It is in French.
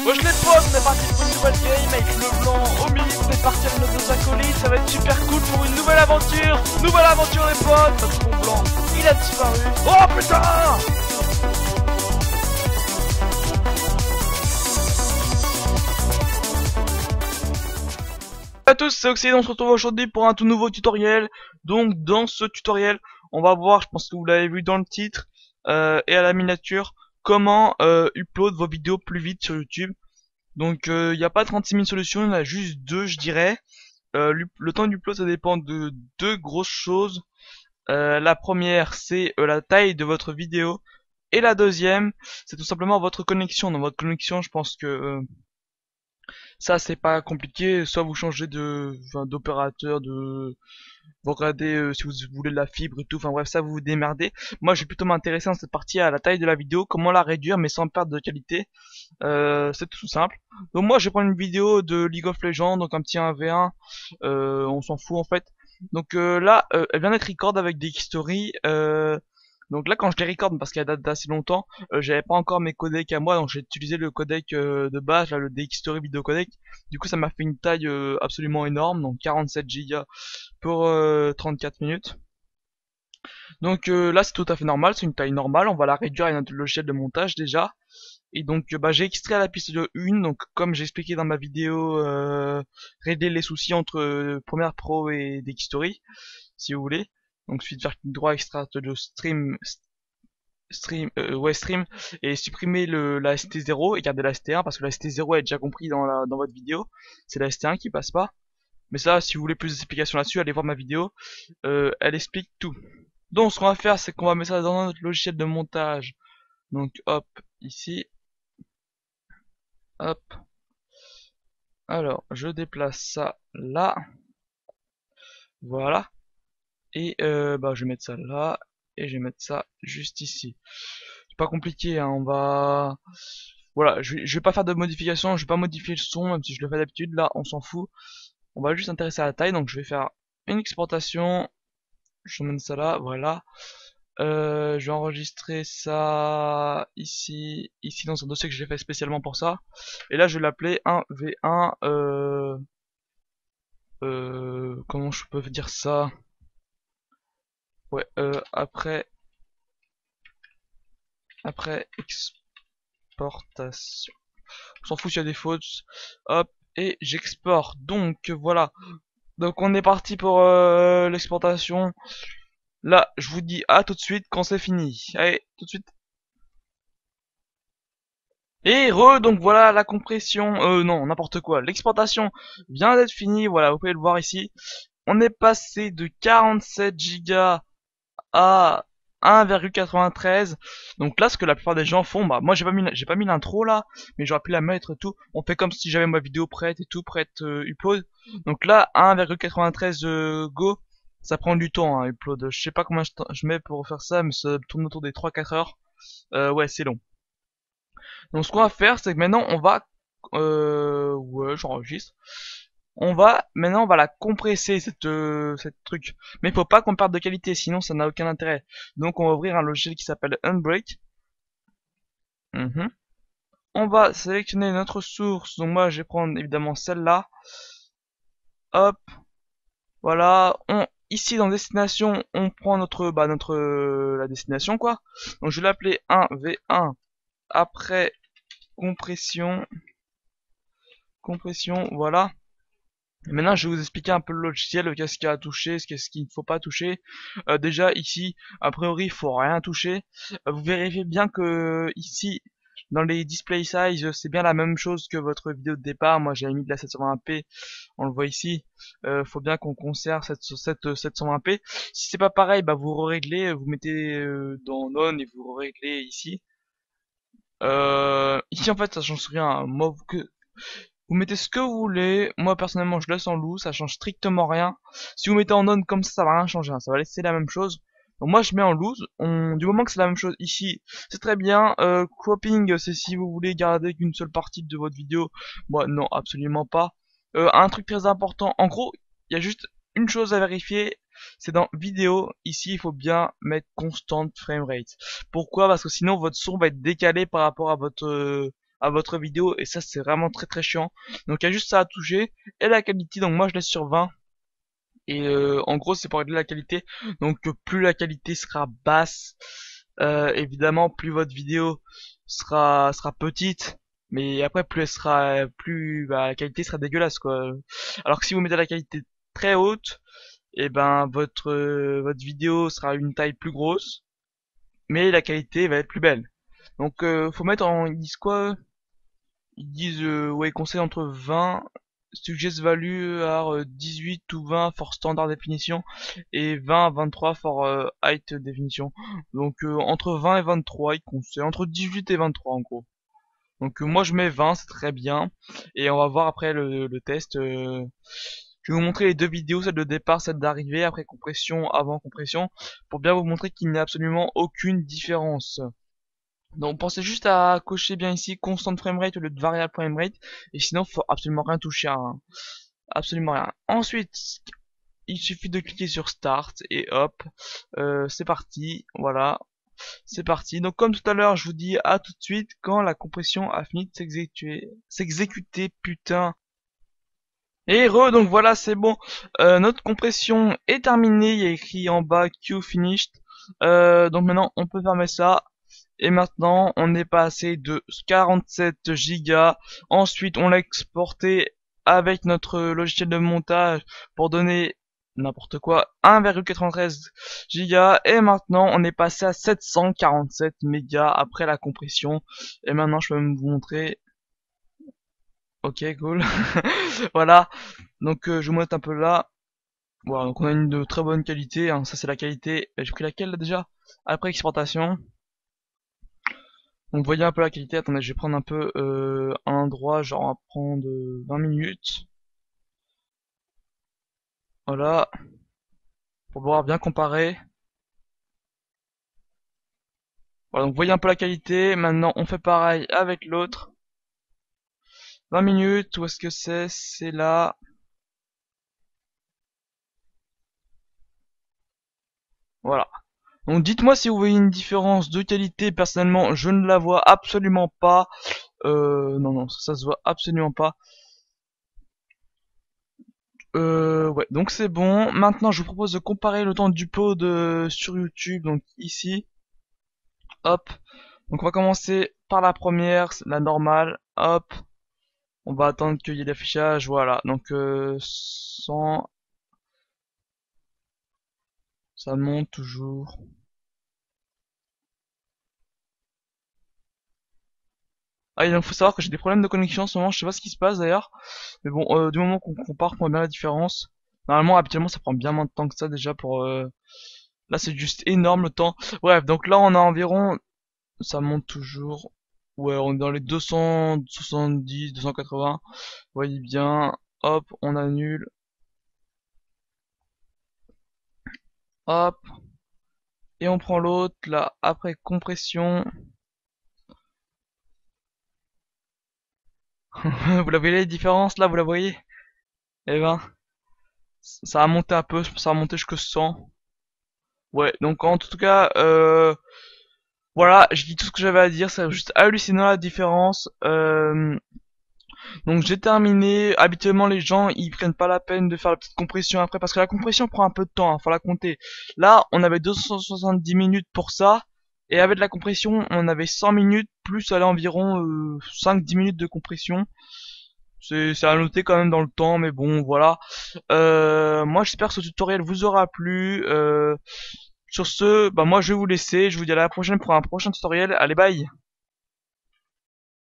Wesh les potes, on est parti pour une nouvelle game avec le blanc au milieu, on est parti avec nos deux acolytes, ça va être super cool pour une nouvelle aventure. Nouvelle aventure les potes, parce que mon blanc, il a disparu. Oh putain! Salut à tous, c'est Oxy, on se retrouve aujourd'hui pour un tout nouveau tutoriel. Donc dans ce tutoriel, on va voir, je pense que vous l'avez vu dans le titre et à la miniature, comment upload vos vidéos plus vite sur YouTube. Donc il n'y a pas 36 000 solutions, il y en a juste deux je dirais. Le temps d'upload ça dépend de deux grosses choses. La première c'est la taille de votre vidéo. Et la deuxième c'est tout simplement votre connexion. Dans votre connexion je pense que ça c'est pas compliqué. Soit vous changez d'opérateur, vous regardez si vous voulez de la fibre et tout, enfin bref ça vous vous démerdez. Moi je vais plutôt m'intéresser dans cette partie à la taille de la vidéo, comment la réduire mais sans perdre de qualité. C'est tout simple. Donc moi je vais prendre une vidéo de League of Legends, donc un petit 1v1, on s'en fout en fait. Donc là elle vient d'être record avec des history. Donc là quand je les record parce qu'elle date d'assez longtemps, j'avais pas encore mes codecs à moi, donc j'ai utilisé le codec de base, là, le DxStory Video Codec. Du coup ça m'a fait une taille absolument énorme, donc 47 Go pour 34 minutes. Donc là c'est tout à fait normal, c'est une taille normale, on va la réduire à notre logiciel de montage déjà. Et donc j'ai extrait à la piste de 1, donc comme j'ai expliqué dans ma vidéo régler les soucis entre Premiere Pro et DxStory, si vous voulez. Donc il suffit de faire clic droit, extraire de stream et supprimer la ST0 et garder la ST1 parce que la ST0 est déjà compris dans votre vidéo, c'est la ST1 qui passe pas. Mais ça, si vous voulez plus d'explications là-dessus, allez voir ma vidéo, elle explique tout. Donc ce qu'on va faire, c'est qu'on va mettre ça dans notre logiciel de montage. Donc hop, ici, hop. Alors, je déplace ça là, voilà. Et je vais mettre ça là, et je vais mettre ça juste ici. C'est pas compliqué, hein, on va... Voilà, je vais pas faire de modification, je vais pas modifier le son, même si je le fais d'habitude, là on s'en fout. On va juste s'intéresser à la taille, donc je vais faire une exportation, je mets ça là, voilà. Je vais enregistrer ça ici dans un dossier que j'ai fait spécialement pour ça. Et là je vais l'appeler 1v1, comment je peux dire ça? Ouais, après exportation. On s'en fout s'il y a des fautes. Hop, et j'exporte. Donc voilà. Donc on est parti pour l'exportation. Là, je vous dis à tout de suite quand c'est fini. Allez, tout de suite. Et donc voilà la compression. Non, n'importe quoi. L'exportation vient d'être finie. Voilà, vous pouvez le voir ici. On est passé de 47 Go à 1,93. Donc là ce que la plupart des gens font, bah moi j'ai pas mis l'intro là, mais j'aurais pu la mettre et tout. On fait comme si j'avais ma vidéo prête et tout, prête upload. Donc là 1,93 go, ça prend du temps hein, upload. Je sais pas combien je mets pour faire ça, mais ça tourne autour des 3-4 heures. Ouais c'est long. Donc ce qu'on va faire c'est que maintenant on va ouais j'enregistre. Maintenant on va la compresser cette truc. Mais il faut pas qu'on perde de qualité, sinon ça n'a aucun intérêt. Donc on va ouvrir un logiciel qui s'appelle Unbreak. On va sélectionner notre source. Donc moi je vais prendre évidemment celle-là. Hop. Voilà. Ici dans destination, on prend la destination quoi. Donc je vais l'appeler 1v1 après compression. Voilà. Maintenant je vais vous expliquer un peu le logiciel, qu'est-ce qu'il y a à toucher, qu'est-ce qu'il ne faut pas toucher. Déjà ici, a priori il faut rien toucher. Vous vérifiez bien que ici, dans les display size, c'est bien la même chose que votre vidéo de départ. Moi j'avais mis de la 720p, on le voit ici. Faut bien qu'on conserve cette 720p. Si c'est pas pareil, bah vous réglez, vous mettez dans on et vous réglez ici. Ici en fait ça change rien. Moi vous mettez ce que vous voulez. Moi personnellement je laisse en loose, ça change strictement rien. Si vous mettez en on comme ça va rien changer, hein. Ça va laisser la même chose. Donc moi je mets en loose. Du moment que c'est la même chose ici, c'est très bien. Cropping, c'est si vous voulez garder qu'une seule partie de votre vidéo. Moi non, absolument pas. Un truc très important, en gros, il y a juste une chose à vérifier. C'est dans vidéo, ici il faut bien mettre constant framerate. Pourquoi? Parce que sinon votre son va être décalé par rapport à votre à votre vidéo et ça c'est vraiment très chiant. Donc il y a juste ça à toucher. Et la qualité, donc moi je laisse sur 20. Et en gros c'est pour régler la qualité. Donc plus la qualité sera basse, évidemment plus votre vidéo sera petite. Mais après plus elle sera plus bah, la qualité sera dégueulasse quoi. Alors que si vous mettez la qualité très haute, et ben votre vidéo sera une taille plus grosse, mais la qualité va être plus belle. Donc faut mettre en, ils disent quoi? Ils disent ouais, conseil entre 20 suggest value are 18 ou 20 for standard définition et 20 à 23 for height définition. Donc entre 20 et 23 ils conseillent, entre 18 et 23 en gros. Donc moi je mets 20, c'est très bien. Et on va voir après le test. Je vais vous montrer les deux vidéos, celle de départ, celle d'arrivée, après compression, avant compression, pour bien vous montrer qu'il n'y a absolument aucune différence. Donc pensez juste à cocher bien ici constant framerate au lieu de variable framerate, et sinon faut absolument rien toucher, hein. Absolument rien. Ensuite, il suffit de cliquer sur start et hop, c'est parti, voilà. C'est parti. Donc comme tout à l'heure, je vous dis à tout de suite quand la compression a fini de s'exécuter, putain. Et donc voilà, c'est bon. Notre compression est terminée. Il y a écrit en bas Q finished. Donc maintenant, on peut fermer ça. Et maintenant, on est passé de 47 gigas. Ensuite, on l'a exporté avec notre logiciel de montage pour donner n'importe quoi 1,93 gigas. Et maintenant, on est passé à 747 mégas après la compression. Et maintenant, je peux vous montrer. Ok, cool. Voilà. Donc je vous montre un peu là. Voilà, donc on a une de très bonne qualité, hein. Ça c'est la qualité. J'ai pris laquelle là déjà? Après exportation. Donc vous voyez un peu la qualité. Attendez, je vais prendre un peu un endroit, genre on va prendre 20 minutes. Voilà. Pour pouvoir bien comparer. Voilà, donc vous voyez un peu la qualité. Maintenant on fait pareil avec l'autre. 20 minutes, où est-ce que c'est? C'est là. Voilà. Donc dites-moi si vous voyez une différence de qualité. Personnellement, je ne la vois absolument pas. Non, ça se voit absolument pas. Ouais, donc c'est bon. Maintenant, je vous propose de comparer le temps d'upload sur YouTube. Donc ici, hop. Donc on va commencer par la première, la normale. Hop. On va attendre qu'il y ait l'affichage. Voilà. Donc 100, ça monte toujours. Ah, et donc faut savoir que j'ai des problèmes de connexion en ce moment. Je sais pas ce qui se passe d'ailleurs. Mais bon, du moment qu'on compare, qu'on voit bien la différence. Normalement, habituellement, ça prend bien moins de temps que ça déjà pour. Là, c'est juste énorme le temps. Bref, donc là, on a environ, ça monte toujours. Ouais, on est dans les 270, 280. Vous voyez bien. Hop, on annule. Hop. Et on prend l'autre, là, après compression. Vous la voyez les différences, là, vous la voyez? Eh ben, ça a monté un peu, ça a monté jusque 100. Ouais, donc en tout cas, voilà, j'ai dit tout ce que j'avais à dire, c'est juste hallucinant la différence. Donc j'ai terminé. Habituellement les gens ils prennent pas la peine de faire la petite compression après parce que la compression prend un peu de temps, hein, faut la compter. Là on avait 270 minutes pour ça et avec la compression on avait 100 minutes plus à environ 5-10 minutes de compression. C'est à noter quand même dans le temps mais bon voilà. Moi j'espère que ce tutoriel vous aura plu. Sur ce, bah moi je vais vous laisser. Je vous dis à la prochaine pour un prochain tutoriel. Allez bye.